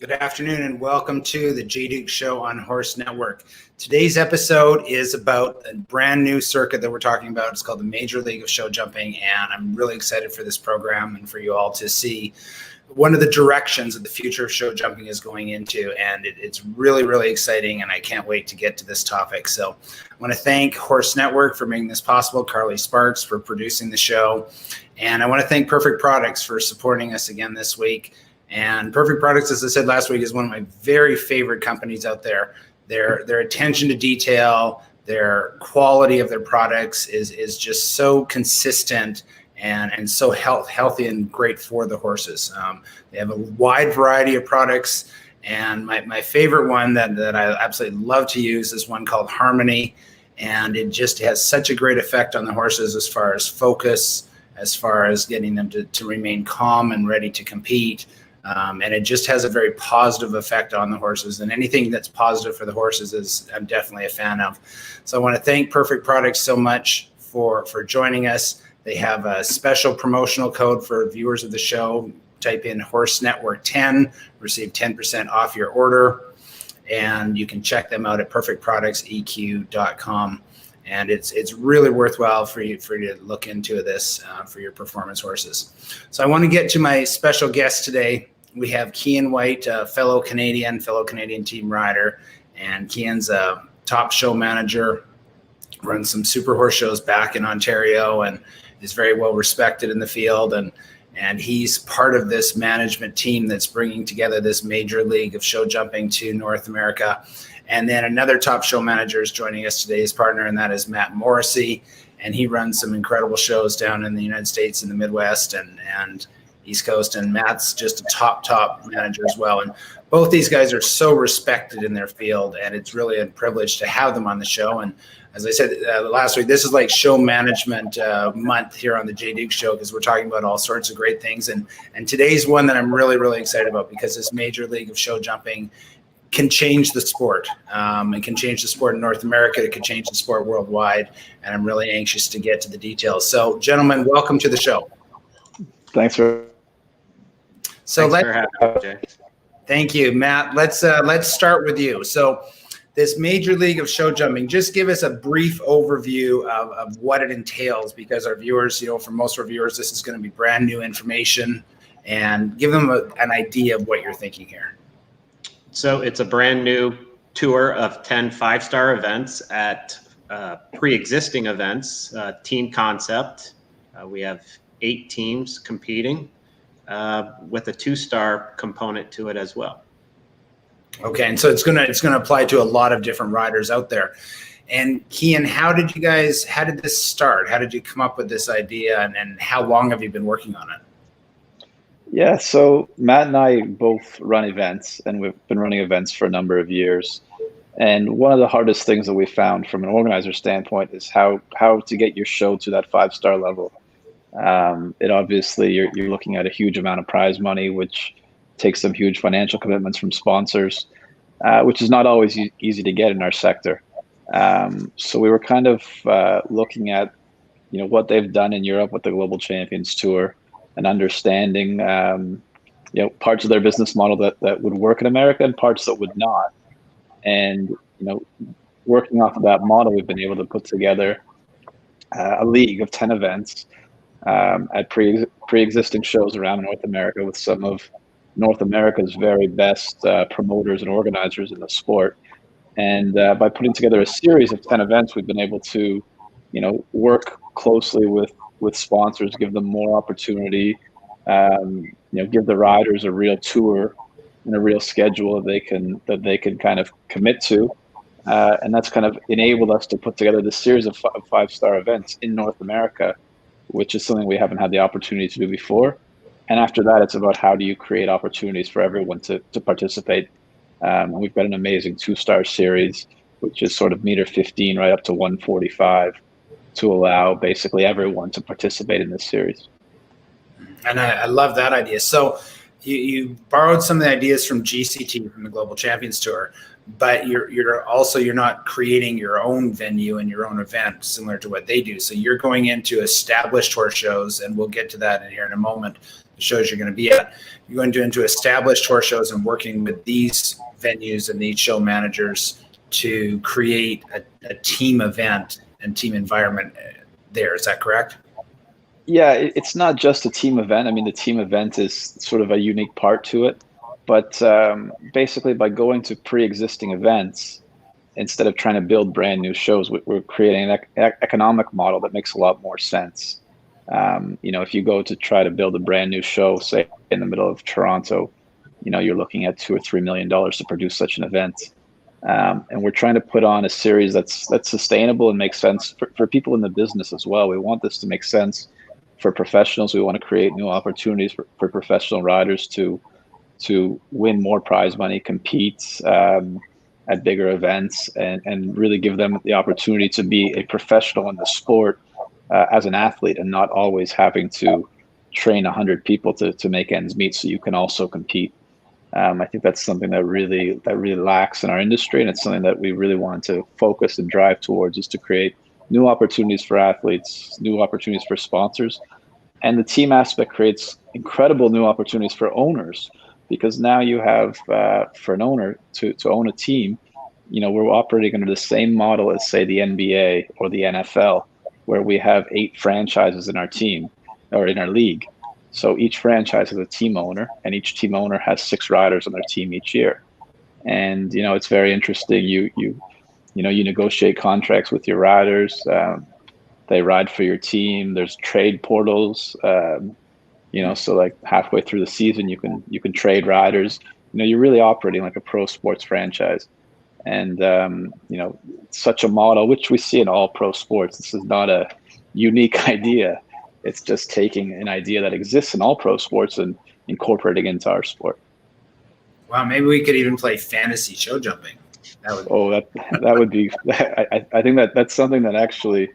Good afternoon and welcome to the J. Duke Show on Horse Network. Today's episode is about a brand new circuit that we're talking about. It's called the Major League of Show Jumping, and I'm really excited for this program and for you all to see one of the directions that the future of show jumping is going into, and it's really, really exciting, and I can't wait to get to this topic. So I want to thank Horse Network for making this possible, Carly Sparks for producing the show, and I want to thank Perfect Products for supporting us again this week. And Perfect Products, as I said last week, is one of my very favorite companies out there. Their attention to detail, their quality of their products is just so consistent and so healthy and great for the horses. They have a wide variety of products, and my favorite one that I absolutely love to use is one called Harmony, and it just has such a great effect on the horses as far as focus, as far as getting them to remain calm and ready to compete. And it just has a very positive effect on the horses, and anything that's positive for the horses I'm definitely a fan of. So I want to thank Perfect Products so much for joining us. They have a special promotional code for viewers of the show. Type in Horse Network 10, receive 10% off your order, and you can check them out at perfectproductseq.com. And it's really worthwhile for you to look into this for your performance horses. So I want to get to my special guest today. We have Keean White, fellow Canadian team rider, and Keean's a top show manager, runs some super horse shows back in Ontario, and is very well respected in the field. And he's part of this management team that's bringing together this Major League of Show Jumping to North America. And then another top show manager is joining us today, his partner, and that is Matt Morrissey. And he runs some incredible shows down in the United States, in the Midwest and East Coast. And Matt's just a top manager as well. And both these guys are so respected in their field, and it's really a privilege to have them on the show. And as I said last week, this is like show management month here on the J. Duke Show, because we're talking about all sorts of great things. And today's one that I'm really, really excited about, because this Major League of Show Jumping can change the sport. It can change the sport in North America. It could change the sport worldwide. And I'm really anxious to get to the details. So, gentlemen, welcome to the show. Thanks for having me, Jay. Thank you, Matt. Let's start with you. So, this Major League of Show Jumping, just give us a brief overview of what it entails, because our viewers, for most of our viewers, this is going to be brand new information, and give them an idea of what you're thinking here. So it's a brand new tour of 10 five-star events at pre-existing events, team concept. We have 8 teams competing with a 2-star component to it as well. Okay, and so it's gonna apply to a lot of different riders out there. And Keean, how did this start? How did you come up with this idea, and how long have you been working on it? Yeah, so Matt and I both run events, and we've been running events for a number of years. And one of the hardest things that we found from an organizer standpoint is how to get your show to that 5-star level. It obviously, you're looking at a huge amount of prize money, which takes some huge financial commitments from sponsors, which is not always easy to get in our sector. So we were kind of looking at, what they've done in Europe with the Global Champions Tour, and understanding, parts of their business model that would work in America and parts that would not. And, working off of that model, we've been able to put together a league of 10 events at pre-existing shows around North America with some of North America's very best promoters and organizers in the sport. And by putting together a series of 10 events, we've been able to, work closely with sponsors, give them more opportunity, give the riders a real tour and a real schedule that they can kind of commit to. And that's kind of enabled us to put together this series of 5-star events in North America, which is something we haven't had the opportunity to do before. And after that, it's about how do you create opportunities for everyone to participate. We've got an amazing 2-star series, which is sort of meter 15 right up to 145, to allow basically everyone to participate in this series. And I love that idea. So you borrowed some of the ideas from GCT, from the Global Champions Tour, but you're not creating your own venue and your own event similar to what they do. So you're going into established horse shows, and we'll get to that in here in a moment. the shows you're going to be at. You're going to into established horse shows and working with these venues and these show managers to create a team event and team environment there. Is that correct? Yeah, it's not just a team event. I mean, the team event is sort of a unique part to it. But basically, by going to pre-existing events, instead of trying to build brand new shows, we're creating an economic model that makes a lot more sense. If you go to try to build a brand new show, say in the middle of Toronto, you're looking at $2 or $3 million to produce such an event. And we're trying to put on a series that's sustainable and makes sense for people in the business as well. We want this to make sense for professionals. We want to create new opportunities for professional riders to win more prize money, compete at bigger events, and really give them the opportunity to be a professional in the sport as an athlete, and not always having to train 100 people to make ends meet so you can also compete. I think that's something that really lacks in our industry, and it's something that we really want to focus and drive towards, is to create new opportunities for athletes, new opportunities for sponsors. And the team aspect creates incredible new opportunities for owners, because now you have, for an owner to own a team, we're operating under the same model as, say, the NBA or the NFL, where we have 8 franchises in our team or in our league. So each franchise has a team owner, and each team owner has 6 riders on their team each year. And, it's very interesting. You negotiate contracts with your riders. They ride for your team. There's trade portals. So like halfway through the season, you can trade riders. You're really operating like a pro sports franchise. And, such a model, which we see in all pro sports. This is not a unique idea. It's just taking an idea that exists in all pro sports and incorporating it into our sport. Wow, maybe we could even play fantasy show jumping. That would be. I think that's something that actually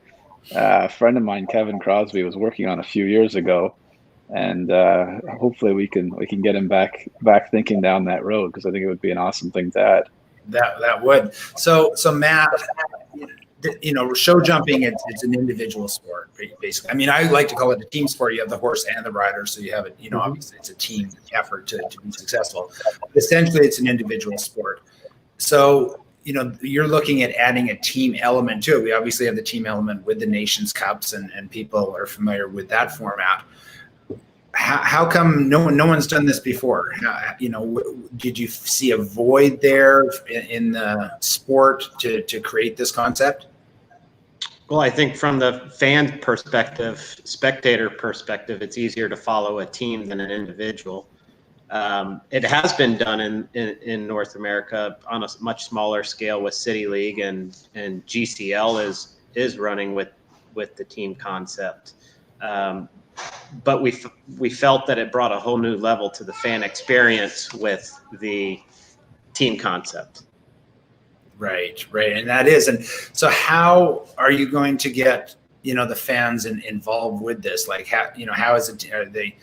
a friend of mine, Kevin Crosby, was working on a few years ago, and hopefully we can get him back thinking down that road, because I think it would be an awesome thing to add. That would. So Matt, show jumping, it's an individual sport, basically. I mean, I like to call it a team sport. You have the horse and the rider, so you have it. Obviously, it's a team effort to be successful. But essentially, it's an individual sport. So you're looking at adding a team element to it. We obviously have the team element with the Nations Cups, and people are familiar with that format. How come no one's done this before? Did you see a void there in the sport to create this concept? Well, I think from the fan perspective, spectator perspective, it's easier to follow a team than an individual. It has been done in North America on a much smaller scale with City League, and GCL is running with the team concept. But we felt that it brought a whole new level to the fan experience with the team concept. Right. And that is. And so how are you going to get, the fans involved with this? Like, how is it, are there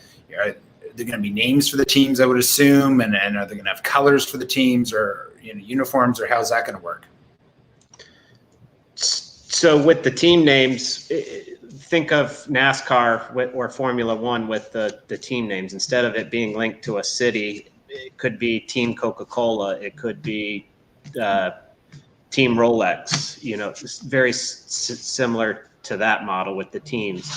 going to be names for the teams, I would assume, and are they going to have colors for the teams, or, uniforms, or how's that going to work? So with the team names, think of NASCAR or Formula One with the team names. Instead of it being linked to a city, it could be Team Coca-Cola. It could be Team Rolex. It's very similar to that model with the teams.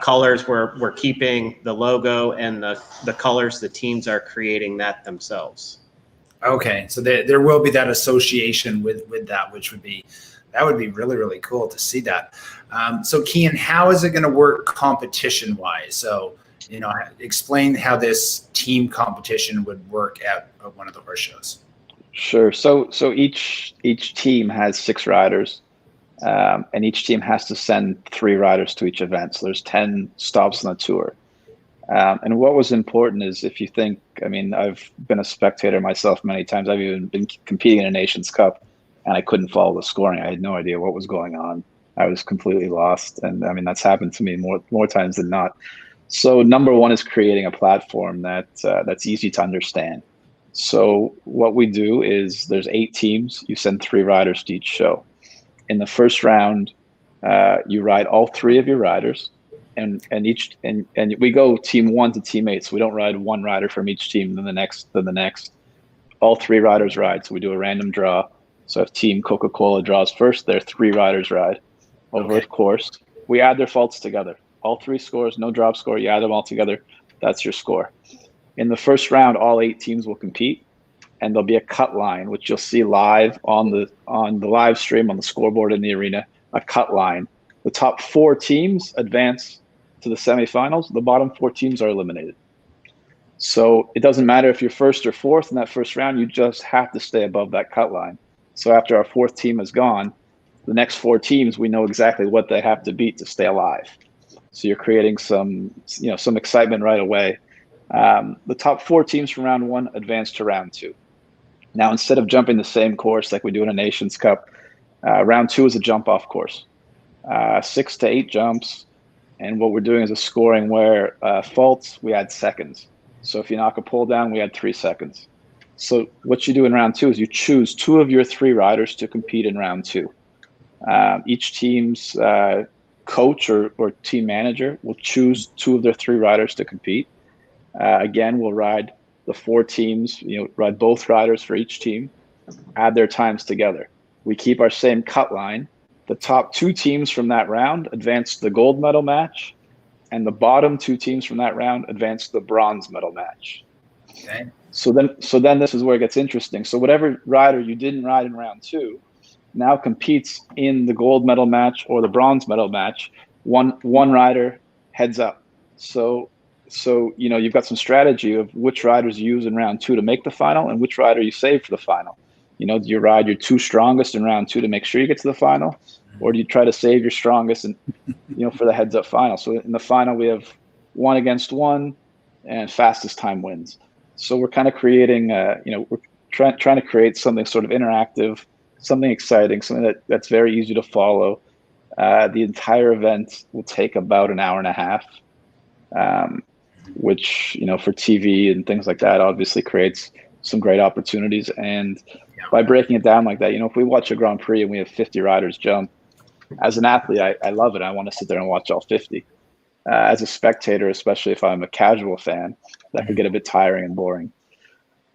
Colors, we're keeping the logo, and the colors, the teams are creating that themselves. Okay, so there will be that association with that, which would be really, really cool to see that. So Keean, how is it going to work competition wise? So, explain how this team competition would work at one of the horse shows. Sure. So each team has 6 riders, and each team has to send 3 riders to each event. So there's 10 stops on the tour. And what was important is, if you think, I've been a spectator myself many times. I've even been competing in a Nations Cup, and I couldn't follow the scoring. I had no idea what was going on. I was completely lost. And that's happened to me more times than not. So number one is creating a platform that's easy to understand. So what we do is, there's 8 teams. You send 3 riders to each show. In the first round, you ride all 3 of your riders, and we go team 1 to team 8. So we don't ride one rider from each team, then the next. All 3 riders ride. So we do a random draw. So if Team Coca-Cola draws first, their 3 riders ride over the course. We add their faults together. All 3 scores, no drop score. You add them all together. That's your score. In the first round, all 8 teams will compete, and there'll be a cut line, which you'll see live on the live stream on the scoreboard in the arena. A cut line. The top 4 teams advance to the semifinals. The bottom 4 teams are eliminated. So it doesn't matter if you're first or fourth in that first round. You just have to stay above that cut line. So after our 4th team is gone, the next 4 teams, we know exactly what they have to beat to stay alive. So you're creating some excitement right away. The top 4 teams from round 1 advance to round 2. Now, instead of jumping the same course like we do in a Nations Cup, round 2 is a jump-off course. 6 to 8 jumps, and what we're doing is a scoring where faults, we add seconds. So if you knock a pole down, we add 3 seconds. So what you do in round 2 is you choose 2 of your 3 riders to compete in round 2. Each team's coach or team manager will choose 2 of their 3 riders to compete. Again, we'll ride the 4 teams, ride both riders for each team, add their times together. We keep our same cut line. The top 2 teams from that round advance to the gold medal match, and the bottom 2 teams from that round advance to the bronze medal match. Okay. So then this is where it gets interesting. So whatever rider you didn't ride in round 2 now competes in the gold medal match or the bronze medal match. One rider heads up. So you've got some strategy of which riders you use in round 2 to make the final and which rider you save for the final. Do you ride your 2 strongest in round 2 to make sure you get to the final, or do you try to save your strongest and for the heads up final? So in the final we have 1 against 1, and fastest time wins. So we're kind of creating, we're trying to create something sort of interactive, something exciting, something that's very easy to follow. The entire event will take about an hour and a half, which, for TV and things like that, obviously creates some great opportunities. And by breaking it down like that, if we watch a Grand Prix and we have 50 riders jump, as an athlete, I love it. I want to sit there and watch all 50. As a spectator, especially if I'm a casual fan, that could get a bit tiring and boring.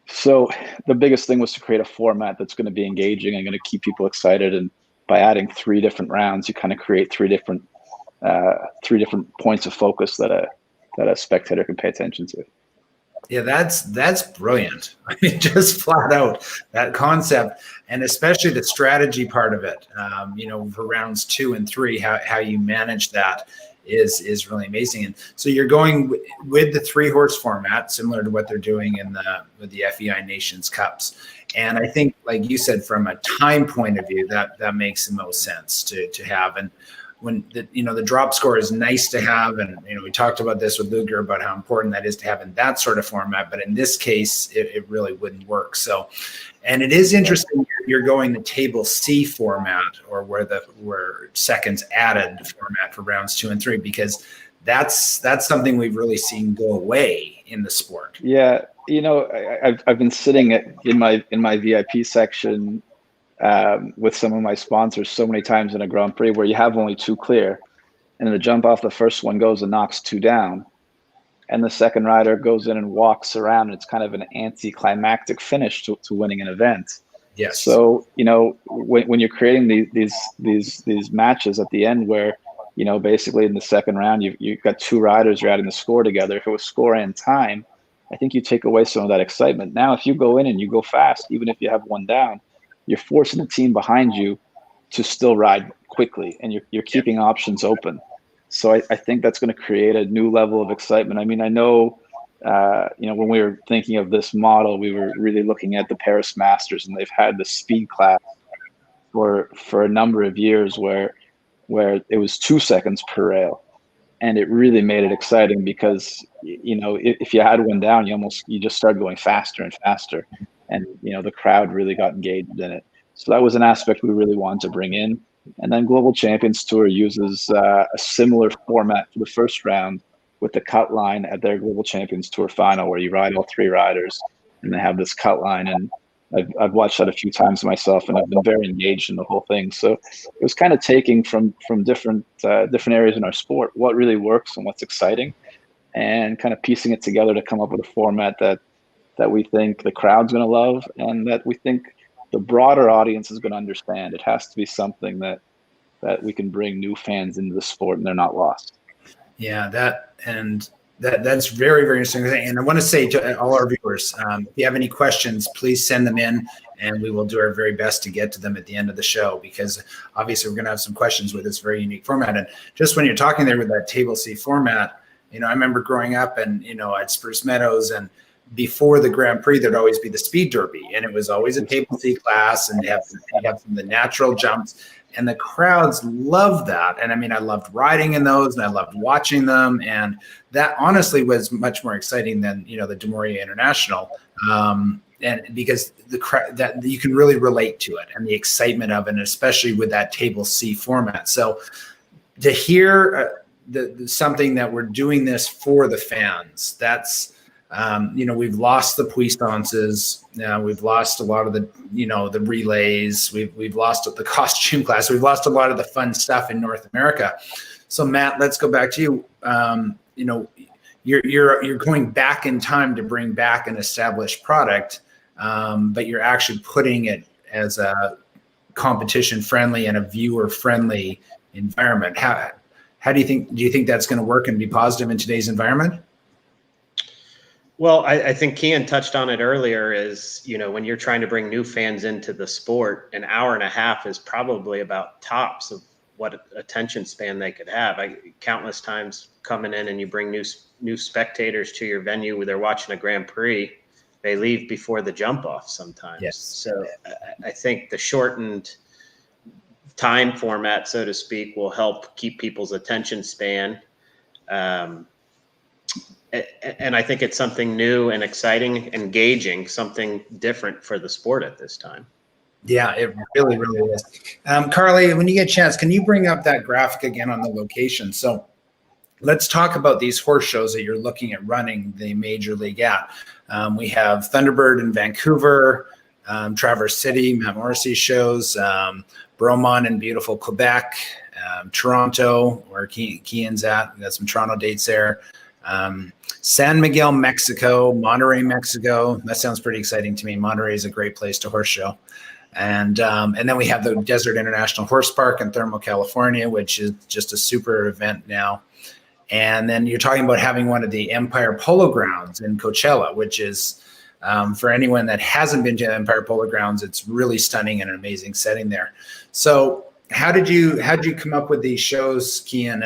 So the biggest thing was to create a format that's going to be engaging and going to keep people excited. And by adding 3 different rounds, you kind of create 3 different points of focus that a spectator can pay attention to. Yeah, that's brilliant. Just flat out that concept, and especially the strategy part of it. For rounds 2 and 3, how you manage that is really amazing. And so you're going with the 3-horse format, similar to what they're doing with the FEI Nations Cups. And I think, like you said, from a time point of view, that makes the most sense to have. And when the drop score is nice to have, and we talked about this with Luger about how important that is to have in that sort of format, but in this case it really wouldn't work. So, and it is interesting you're going the table C format, or where seconds added format for rounds 2 and 3, because that's something we've really seen go away in the sport. Yeah, I've been sitting in my VIP section with some of my sponsors so many times in a Grand Prix where you have only 2 clear, and the jump off, the first one goes and knocks 2 down, and the second rider goes in and walks around. And it's kind of an anticlimactic finish to winning an event. Yes. So when you're creating these matches at the end where basically in the second round you've got 2 riders, you're adding the score together. If it was score and time, I think you take away some of that excitement. Now if you go in and you go fast, even if you have 1 down, you're forcing the team behind you to still ride quickly, and you're keeping options open. So I think that's going to create a new level of excitement. I mean, I know, when we were thinking of this model, we were really looking at the Paris Masters, and they've had the speed class for a number of years where it was 2 seconds per rail. And it really made it exciting because, if you had 1 down, you just started going faster and faster. And, the crowd really got engaged in it. So that was an aspect we really wanted to bring in. And then Global Champions Tour uses a similar format for the first round with the cut line at their Global Champions Tour final, where you ride all 3 riders and they have this cut line. And I've watched that a few times myself, and I've been very engaged in the whole thing. So it was kind of taking from different areas in our sport what really works and what's exciting, and kind of piecing it together to come up with a format that we think the crowd's going to love, and that we think the broader audience is going to understand. It has to be something that we can bring new fans into the sport and they're not lost. Yeah, that's very, very interesting. And I want to say to all our viewers, if you have any questions, please send them in, and we will do our very best to get to them at the end of the show, because obviously we're going to have some questions with this very unique format. And just when you're talking there with that table C format, I remember growing up and, at Spruce Meadows, and before the Grand Prix, there'd always be the speed derby, and it was always a table C class, and you have some of the natural jumps. And the crowds loved that. And I mean, I loved riding in those, and I loved watching them. And that honestly was much more exciting than, the Du Maurier International. And because that you can really relate to it and the excitement of it, and especially with that table C format. So to hear something that we're doing this for the fans, that's, we've lost the puissances. We've lost a lot of the, the relays. We've lost the costume class. We've lost a lot of the fun stuff in North America. So Matt, let's go back to you. You're going back in time to bring back an established product, but you're actually putting it as a competition friendly and a viewer friendly environment. How do you think that's going to work and be positive in today's environment? Well, I think Keean touched on it earlier, is, when you're trying to bring new fans into the sport, an hour and a half is probably about tops of what attention span they could have. Countless times coming in and you bring new spectators to your venue where they're watching a Grand Prix, they leave before the jump off sometimes. Yes. So I think the shortened time format, so to speak, will help keep people's attention span. And I think it's something new and exciting, engaging, something different for the sport at this time. Yeah, it really, really is. Carly, when you get a chance, can you bring up that graphic again on the location? So let's talk about these horse shows that you're looking at running the Major League at. We have Thunderbird in Vancouver, Traverse City, Matt Morrissey shows, Bromont in beautiful Quebec, Toronto, where Keean's at. We got some Toronto dates there. San Miguel, Mexico, Monterrey, Mexico. That sounds pretty exciting to me. Monterrey is a great place to horse show. And then we have the Desert International Horse Park in Thermal, California, which is just a super event now. And then you're talking about having one of the Empire Polo Grounds in Coachella, which is, for anyone that hasn't been to Empire Polo Grounds, it's really stunning and an amazing setting there. So how did you come up with these shows, Keean,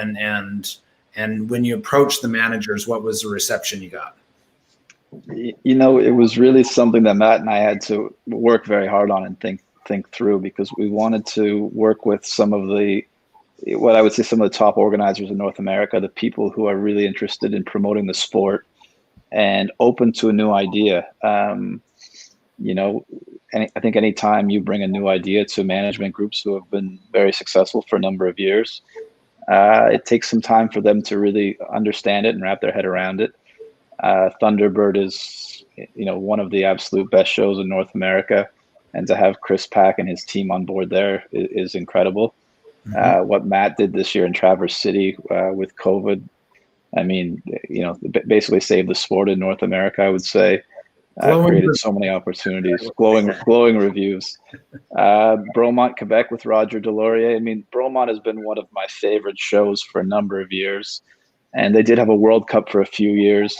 and when you approached the managers, what was the reception you got? It was really something that Matt and I had to work very hard on and think through, because we wanted to work with some of the top organizers in North America, the people who are really interested in promoting the sport and open to a new idea. And I think anytime you bring a new idea to management groups who have been very successful for a number of years, it takes some time for them to really understand it and wrap their head around it. Thunderbird is, one of the absolute best shows in North America, and to have Chris Pack and his team on board there is incredible. Mm-hmm. What Matt did this year in Traverse City with COVID, I mean, basically saved the sport in North America, I would say. Created so many opportunities, glowing reviews. Bromont, Quebec with Roger Delorier. I mean, Bromont has been one of my favorite shows for a number of years. And they did have a World Cup for a few years.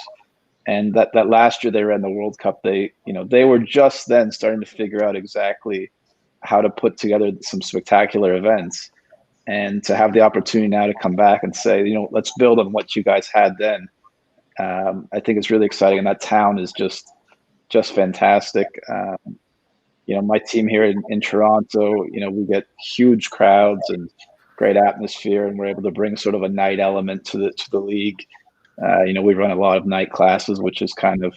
And that last year they ran the World Cup, they were just then starting to figure out exactly how to put together some spectacular events. And to have the opportunity now to come back and say, let's build on what you guys had then. I think it's really exciting. And that town is just fantastic. My team here in Toronto, we get huge crowds and great atmosphere, and we're able to bring sort of a night element to the league. We run a lot of night classes, which is kind of,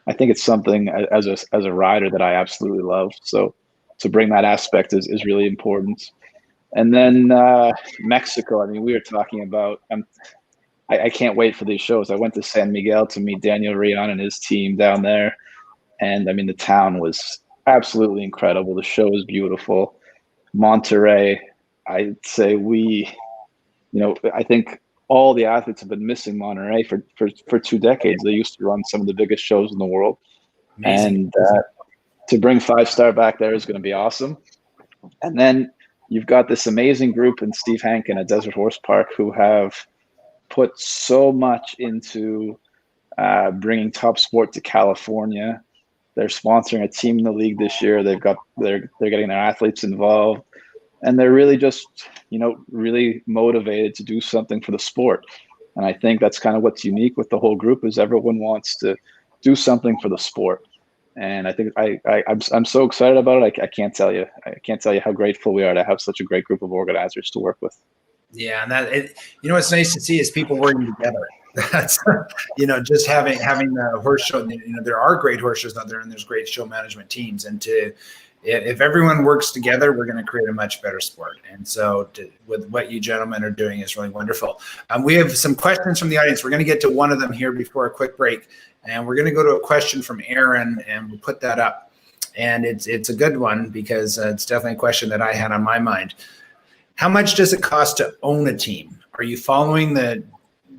I think it's something as a rider that I absolutely love. So to bring that aspect is really important. And then Mexico, I mean, we were talking about, I can't wait for these shows. I went to San Miguel to meet Daniel Rion and his team down there. And I mean, the town was absolutely incredible. The show is beautiful. Monterey, I'd say I think all the athletes have been missing Monterey for 2 decades. They used to run some of the biggest shows in the world. Amazing. And to bring 5-star back there is going to be awesome. And then you've got this amazing group in Steve Hankin at Desert Horse Park who have put so much into bringing top sport to California. They're sponsoring a team in the league this year. They're getting their athletes involved, and they're really just, really motivated to do something for the sport. And I think that's kind of what's unique with the whole group is everyone wants to do something for the sport. And I think I'm so excited about it. I can't tell you how grateful we are to have such a great group of organizers to work with. Yeah, and what's nice to see is people working together. That's just having the horse show. There are great horse shows out there, and there's great show management teams. And if everyone works together, we're going to create a much better sport. And so, with what you gentlemen are doing is really wonderful. We have some questions from the audience. We're going to get to one of them here before a quick break, and we're going to go to a question from Aaron, and we'll put that up. And it's a good one because it's definitely a question that I had on my mind. How much does it cost to own a team? Are you following the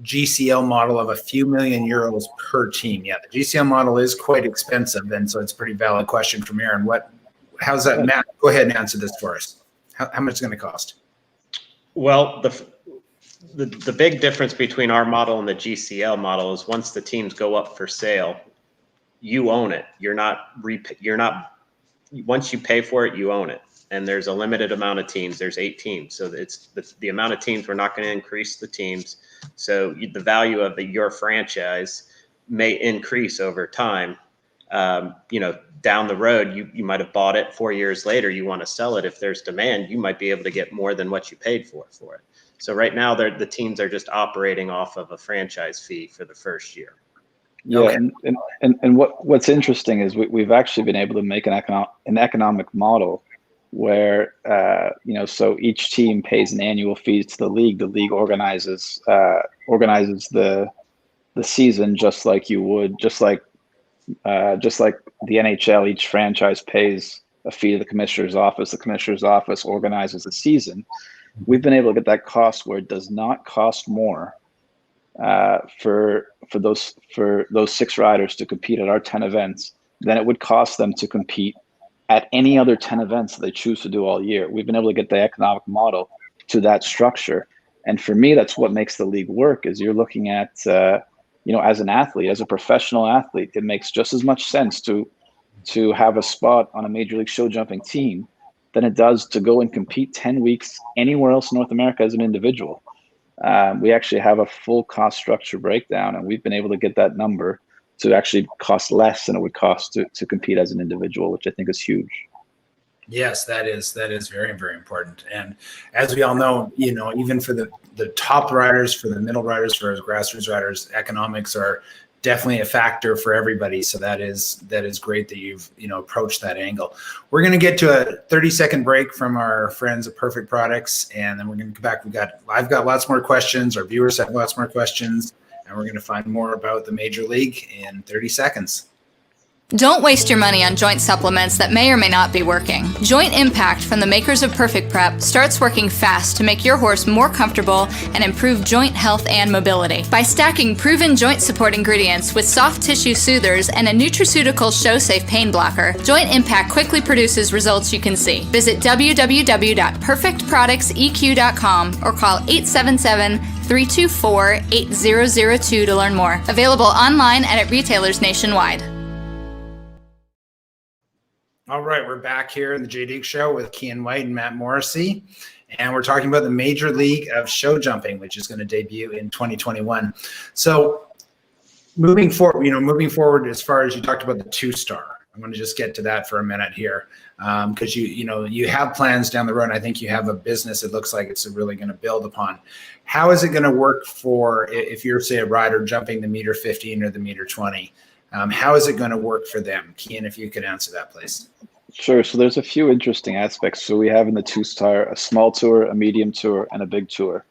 GCL model of a few million euros per team? Yeah, the GCL model is quite expensive, and so it's a pretty valid question from Aaron. How's that, Matt? Go ahead and answer this for us. How much is it going to cost? Well, the big difference between our model and the GCL model is once the teams go up for sale, you own it. Once you pay for it, you own it. And there's a limited amount of teams. There's 8 teams. So it's the amount of teams, we're not going to increase the teams. So the value of your franchise may increase over time. Down the road, you might have bought it 4 years later. You want to sell it. If there's demand, you might be able to get more than what you paid for it. So right now, the teams are just operating off of a franchise fee for the first year. Yeah, okay. and what's interesting is we've actually been able to make an economic model where so each team pays an annual fee to the league. The league organizes the season just like the NHL. Each franchise pays a fee to the commissioner's office. The commissioner's office organizes the season. We've been able to get that cost where it does not cost more for those 6 riders to compete at our 10 events than it would cost them to compete at any other 10 events that they choose to do all year. We've been able to get the economic model to that structure. And for me, that's what makes the league work is you're looking at, as an athlete, as a professional athlete, it makes just as much sense to have a spot on a major league show jumping team than it does to go and compete 10 weeks anywhere else in North America as an individual. We actually have a full cost structure breakdown, and we've been able to get that number to actually cost less than it would cost to compete as an individual, which I think is huge. Yes, that is very, very important. And as we all know, even for the top riders, for the middle riders, for grassroots riders, economics are definitely a factor for everybody. So that is great that you've approached that angle. We're going to get to a 30-second break from our friends at Perfect Products, and then we're going to come back. I've got lots more questions. Our viewers have lots more questions, and we're going to find more about the Major League in 30 seconds. Don't waste your money on joint supplements that may or may not be working. Joint Impact from the makers of Perfect Prep starts working fast to make your horse more comfortable and improve joint health and mobility. By stacking proven joint support ingredients with soft tissue soothers and a nutraceutical show-safe pain blocker, Joint Impact quickly produces results you can see. Visit www.perfectproductseq.com or call 877-324-8002 to learn more. Available online and at retailers nationwide. All right, we're back here in the J. Duke Show with Keean White and Matt Morrissey, and we're talking about the Major League of Show Jumping, which is going to debut in 2021. So, moving forward, as far as you talked about the 2-star, I'm going to just get to that for a minute here, because you have plans down the road. And I think you have a business. It looks like it's really going to build upon. How is it going to work for if you're, say, a rider jumping the meter 15 or the meter 20? How is it going to work for them? Keean, if you could answer that, please. Sure. So there's a few interesting aspects. So we have in the 2-star a small tour, a medium tour, and a big tour.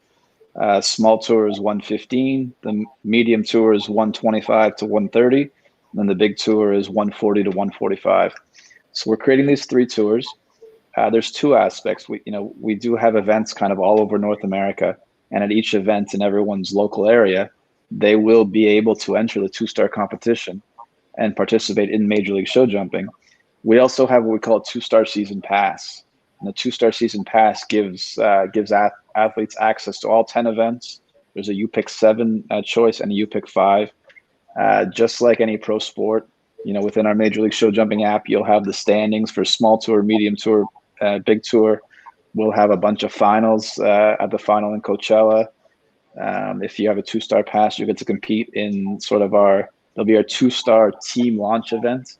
Small tour is 115. The medium tour is 125 to 130. And then the big tour is 140 to 145. So we're creating these 3 tours. There's 2 aspects. We do have events kind of all over North America, and at each event in everyone's local area, they will be able to enter the 2-star competition and participate in Major League Show Jumping. We also have what we call a 2-star season pass. And the 2-star season pass gives athletes access to all 10 events. There's a U-Pick 7 choice and a U-Pick 5. Just like any pro sport, within our Major League Show Jumping app, you'll have the standings for small tour, medium tour, big tour. We'll have a bunch of finals at the final in Coachella. If you have a 2-star pass, you get to compete in there'll be our 2-star team launch event,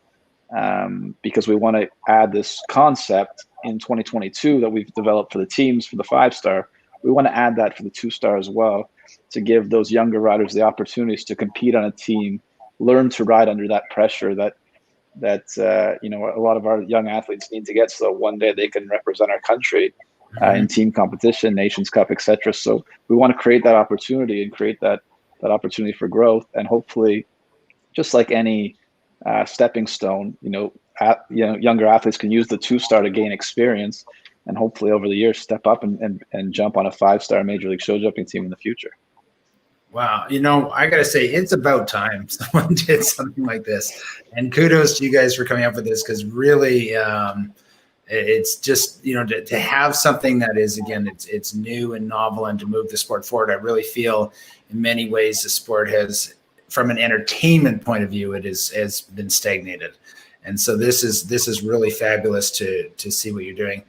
because we want to add this concept in 2022 that we've developed for the teams for the 5-star. We want to add that for the 2-star as well, to give those younger riders the opportunities to compete on a team, learn to ride under that pressure that a lot of our young athletes need to get, so that one day they can represent our country in team competition, Nations Cup, etc. So we want to create that opportunity and create that opportunity for growth, and hopefully, just like any stepping stone, younger athletes can use the 2-star to gain experience, and hopefully over the years step up and jump on a 5-star Major League Show Jumping team in the future. Wow. I got to say, it's about time someone did something like this. And kudos to you guys for coming up with this, because really it's just, to have something that is, again, it's new and novel, and to move the sport forward. I really feel in many ways the sport has, from an entertainment point of view, has been stagnated. And so this is really fabulous to see what you're doing.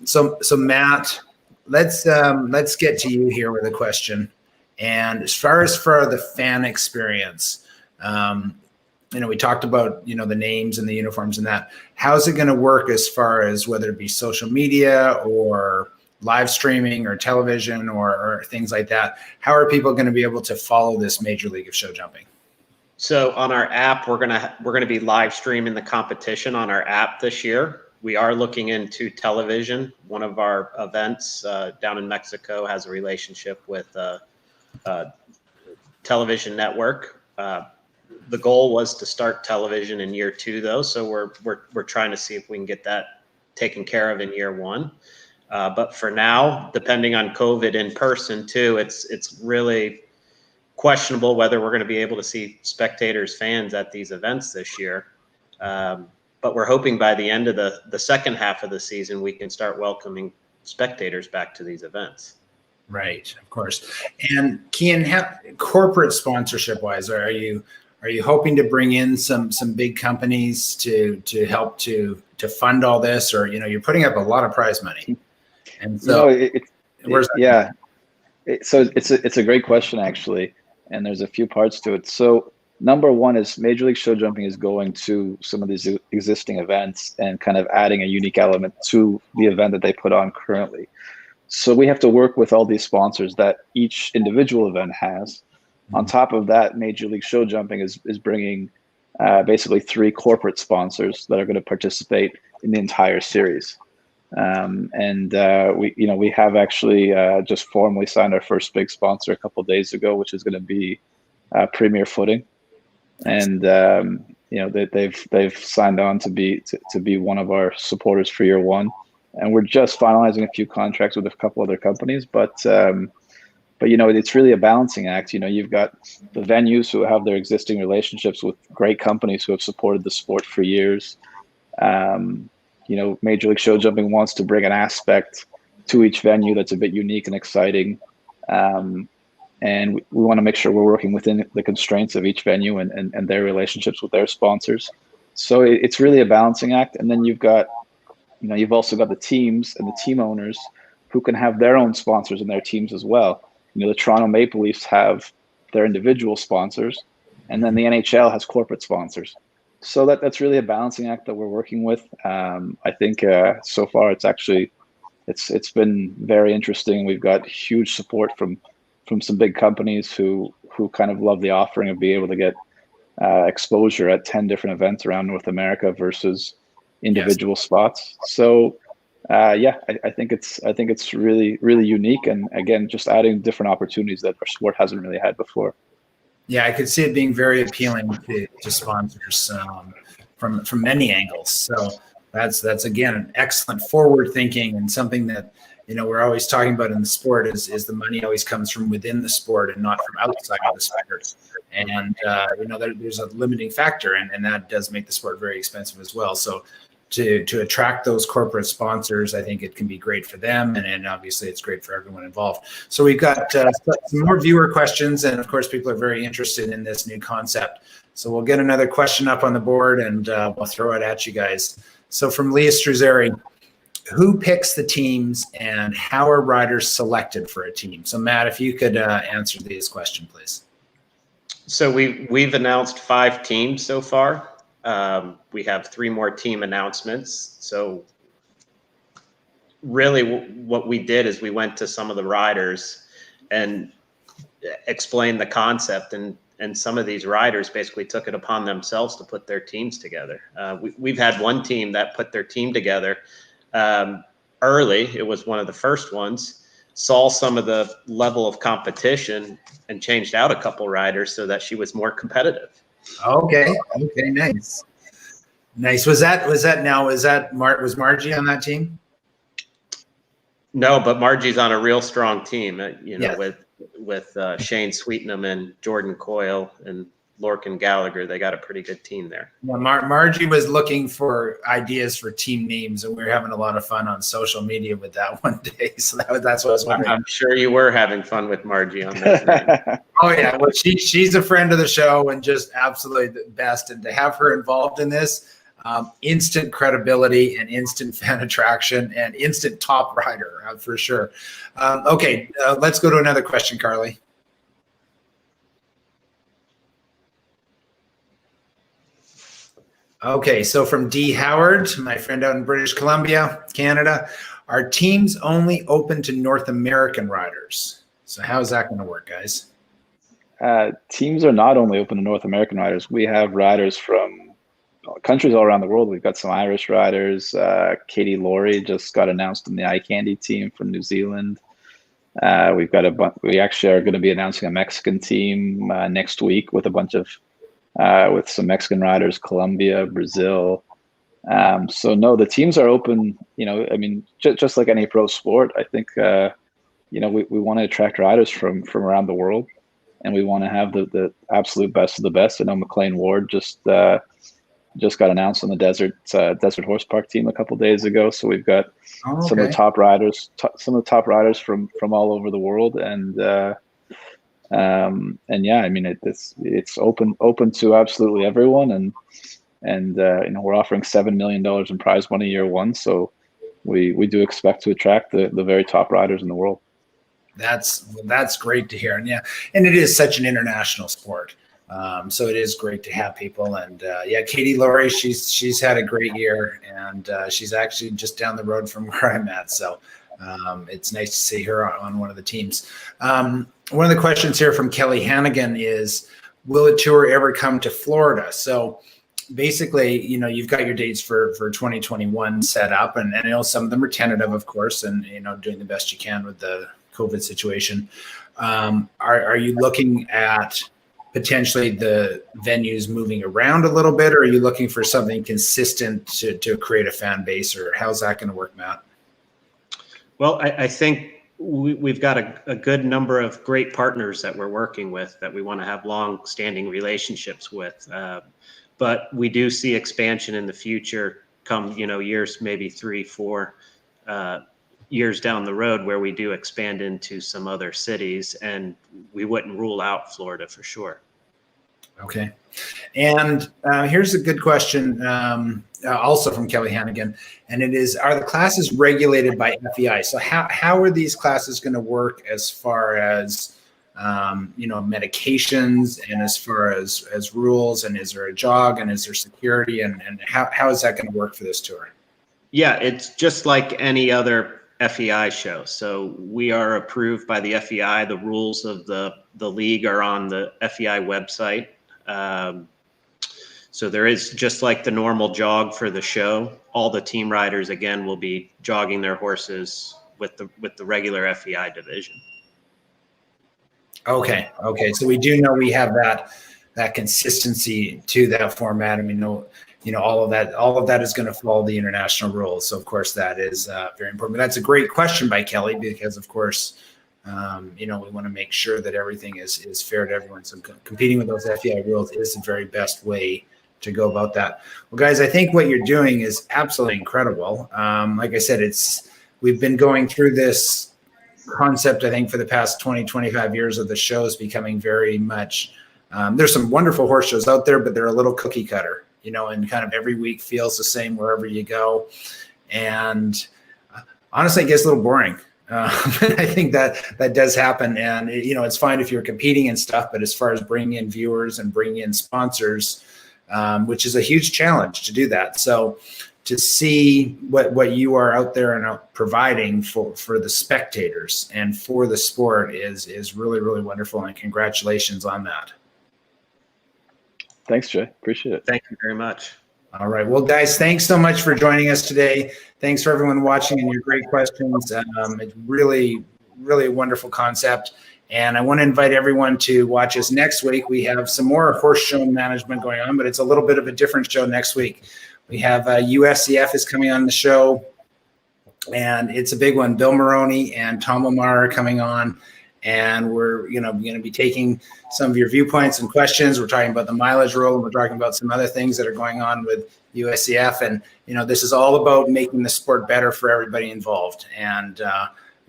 So Matt, let's get to you here with a question. And as far as for the fan experience, we talked about, the names and the uniforms and that. How's it going to work as far as whether it be social media or live streaming or television or things like that? How are people going to be able to follow this Major League of Show Jumping? So on our app, we're gonna be live streaming the competition on our app this year. We are looking into television. One of our events down in Mexico has a relationship with a television network. The goal was to start television in year 2, though, so we're trying to see if we can get that taken care of in year 1. But for now, depending on COVID in person too, it's really questionable whether we're going to be able to see spectators, fans at these events this year. But we're hoping by the end of the second half of the season, we can start welcoming spectators back to these events. Right, of course. And Keean, corporate sponsorship wise, are you hoping to bring in some big companies to help to fund all this, or you're putting up a lot of prize money, and so it's a great question actually, and there's a few parts to it. So number one is Major League Show Jumping is going to some of these existing events and kind of adding a unique element to the event that they put on currently. So we have to work with all these sponsors that each individual event has. On top of that, Major League Show Jumping is bringing basically 3 corporate sponsors that are going to participate in the entire series. We have actually just formally signed our first big sponsor a couple of days ago, which is going to be Premier Footing, and they've signed on to be one of our supporters for year 1. And we're just finalizing a few contracts with a couple other companies, but it's really a balancing act. You've got the venues who have their existing relationships with great companies who have supported the sport for years. Major League Show Jumping wants to bring an aspect to each venue that's a bit unique and exciting. And we want to make sure we're working within the constraints of each venue and their relationships with their sponsors. So it's really a balancing act. And then you've also got the teams and the team owners who can have their own sponsors in their teams as well. The Toronto Maple Leafs have their individual sponsors, and then the NHL has corporate sponsors. So that's really a balancing act that we're working with. I think so far it's been very interesting. We've got huge support from some big companies who kind of love the offering of being able to get exposure at 10 different events around North America versus individual spots. So I think it's really, really unique, and again, just adding different opportunities that our sport hasn't really had before. Yeah, I could see it being very appealing to sponsors. from many angles. So that's again an excellent forward thinking, and something that we're always talking about in the sport is the money always comes from within the sport and not from outside of the sport. And there's a limiting factor, and that does make the sport very expensive as well. So to attract those corporate sponsors, I think it can be great for them, and obviously it's great for everyone involved. So we've got some more viewer questions, and of course people are very interested in this new concept. So we'll get another question up on the board, and we'll throw it at you guys. So from Leah Struzzeri, who picks the teams and how are riders selected for a team? So Matt, if you could answer Leah's question, please. So we've announced 5 teams so far. We have 3 more team announcements. So really what we did is we went to some of the riders and explained the concept, and some of these riders basically took it upon themselves to put their teams together. We've had one team that put their team together early. It was one of the first ones, saw some of the level of competition and changed out a couple riders so that she was more competitive. Okay, nice. Was Margie on that team? No, but Margie's on a real strong team, Yeah. with Shane Sweetenham and Jordan Coyle and Lorcan Gallagher. They got a pretty good team there. Yeah, Margie was looking for ideas for team names, and we were having a lot of fun on social media with that one day. So that's what I was wondering. I'm sure you were having fun with Margie on this name. Oh yeah, well she's a friend of the show and just absolutely the best. And to have her involved in this, instant credibility and instant fan attraction and instant top rider for sure. Let's go to another question, Carly. Okay, so from D. Howard, my friend out in British Columbia, Canada, are teams only open to North American riders? So how is that going to work, guys? Teams are not only open to North American riders. We have riders from countries all around the world. We've got some Irish riders. Katie Laurie just got announced in the Eye Candy team from New Zealand. We actually are going to be announcing a Mexican team next week with a bunch of with some Mexican riders, Colombia, Brazil. So no, the teams are open. Just like any pro sport, I think we want to attract riders from around the world, and we want to have the absolute best of the best. I know McLean Ward just got announced on the Desert Horse Park team a couple days ago. So we've got some of the top riders, from all over the world, and yeah, it's open to absolutely everyone, and we're offering $7 million in prize money year one. So we do expect to attract the very top riders in the world. That's great to hear. And it is such an international sport. So it is great to have people. And Katie Laurie, she's had a great year, and she's actually just down the road from where I'm at. So it's nice to see her on one of the teams. One of the questions here from Kelly Hannigan is, will a tour ever come to Florida? So basically, you've got your dates for 2021 set up, and I know some of them are tentative, of course, and doing the best you can with the COVID situation. Are you looking at potentially the venues moving around a little bit, or are you looking for something consistent to create a fan base, or how's that going to work, Matt? Well, I think we've got a good number of great partners that we're working with that we want to have long-standing relationships with. But we do see expansion in the future come, years, maybe 3-4 years down the road, where we do expand into some other cities, and we wouldn't rule out Florida for sure. Okay. And here's a good question, also from Kelly Hannigan, and it is, are the classes regulated by FEI? So how are these classes going to work as far as, medications, and as far as rules, and is there a jog, and is there security, and how is that going to work for this tour? Yeah, it's just like any other FEI show. So we are approved by the FEI. The rules of the league are on the FEI website. So there is, just like the normal jog for the show, all the team riders again will be jogging their horses with the regular FEI division. Okay. So we do know we have that consistency to that format. I mean, all of that is going to follow the international rules. So of course that is very important. But that's a great question by Kelly, because of course, we want to make sure that everything is fair to everyone. So competing with those FEI rules is the very best way to go about that. Well, guys, I think what you're doing is absolutely incredible. Like I said, we've been going through this concept, I think, for the past 20, 25 years of the shows becoming very much, there's some wonderful horse shows out there, but they're a little cookie cutter, and kind of every week feels the same wherever you go. And honestly, it gets a little boring. I think that does happen. And, it's fine if you're competing and stuff, but as far as bringing in viewers and bringing in sponsors, which is a huge challenge to do that. So to see what you are out there and providing for the spectators and for the sport is really, really wonderful. And congratulations on that. Thanks, Jay. Appreciate it. Thank you very much. All right. Well, guys, thanks so much for joining us today. Thanks for everyone watching and your great questions. It's really, really a wonderful concept. And I want to invite everyone to watch us next week. We have some more horse show management going on, but it's a little bit of a different show next week. We have USCF is coming on the show, and it's a big one. Bill Maroney and Tom Lamar are coming on, and we're going to be taking some of your viewpoints and questions. We're talking about the mileage rule, and we're talking about some other things that are going on with USCF. And this is all about making the sport better for everybody involved. And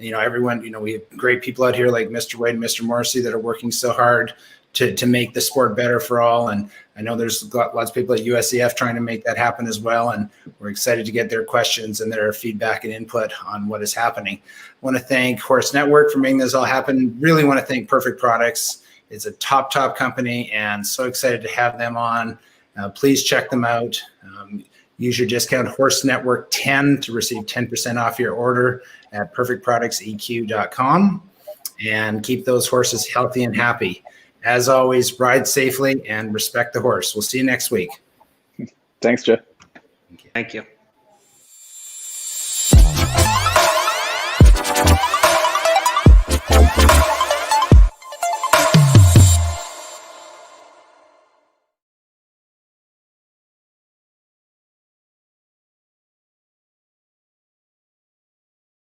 everyone, we have great people out here like Mr. Wade and Mr. Morrissey that are working so hard to make the sport better for all. And I know there's lots of people at USCF trying to make that happen as well. And we're excited to get their questions and their feedback and input on what is happening. I want to thank Horse Network for making this all happen. Really want to thank Perfect Products. It's a top company, and so excited to have them on. Please check them out. Use your discount Horse Network 10 to receive 10% off your order at perfectproductseq.com, and keep those horses healthy and happy. As always, ride safely and respect the horse. We'll see you next week. Thanks, Joe. Thank you.